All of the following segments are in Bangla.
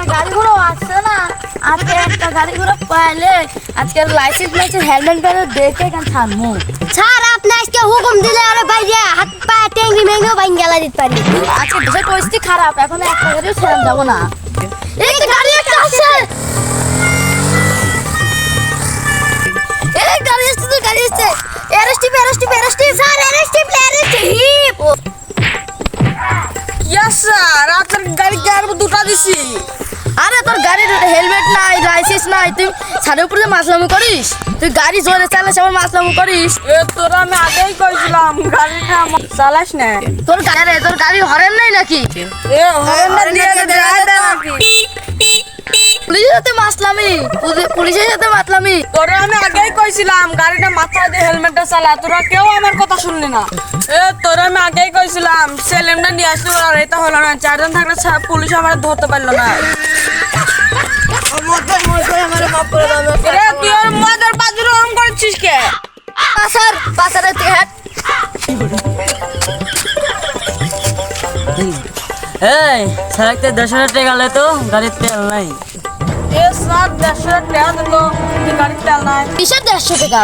একটা গাড়ি ঘোড়া আসছে না, আজকে একটা গাড়ি ঘোড়া পাইলে আজকের লাইসেন্স লাইসেন্স হেলমেট বেরো দেখে কেন থামু। স্যার আপনি আজকে হুকুম দিলে আরে বাইরে হাত পা টেঙ্গি মেঙ্গি বাইন গেলা দিতে পারি। আজকে দেশের পরিস্থিতি খারাপ, এখন একটা গাড়িও ছেড়ে যাবো না। এই তো গাড়ি একটা আসছে, এই গাড়ি আসছে তো গাড়ি আসছে। এরস্টিপ স্যার অ্যারেস্টিভ হিপ। ইয়েস স্যার, আপনার গাড়ি আর দুটা দিছি। আরে তোর গাড়ির হেলমেট নাই, লাইসেন্স নাই, তুই ছাদের উপরে মাছলামু করিস? তুই গাড়ি জোরে চালাস আবার মাছলামু করিস? এ তোরা আমি আগেই কইছিলাম গাড়িটা চালাস না। তোর গাড়ি হরেন নাই নাকি? এ হরেনটা দিয়ে দে নাকি? পুলিশের সাথে মাছলামি, পুলিশের সাথে মাতলামি। তোরা আমি আগেই কইছিলাম গাড়িটা মাথায় দিয়ে হেলমেটটা চালা, তোরা কেউ আমার কথা শুনলি না। এ তোরা আমি আগেই কইছিলাম সেলেমটা নিয়ে আসতে, আর এটা হলো না। চারজন থাকলে পুলিশ আমার ধরতে পারলো না। এ তুই ওর মদের বাজুর ওরম করছিস কে? পাশারের থেকে হাট। এই সারাইতে 100 টাকা গেলে তো গাড়ির তেল নাই। এ স্যার 150 টাকা দিল, গাড়ির তেল নাই। কিসের 150 টাকা?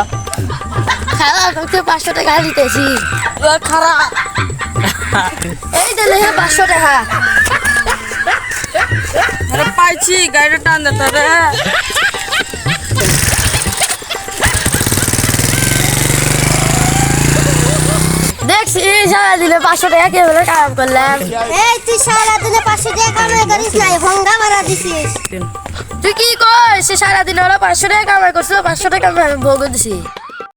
খারাপ, আমি তো 500 টাকা দিতেছি। খারাপ এই দিলে 500 টাকা। আরে পাইছি, গাড়িটা টান দে তোরে। দেখছি সারা দিলে 500 টাকা কে বলে কাম করলাম। এই তুই সারা দিনে 500 টাকা কামাই করিস নাই, ভঙ্গা মারা দিছিস। তুই কি কইস? সারাদিন ওরা 500 টাকা কামাই করছিল, 500 টাকা আমি ভোগ দিছি।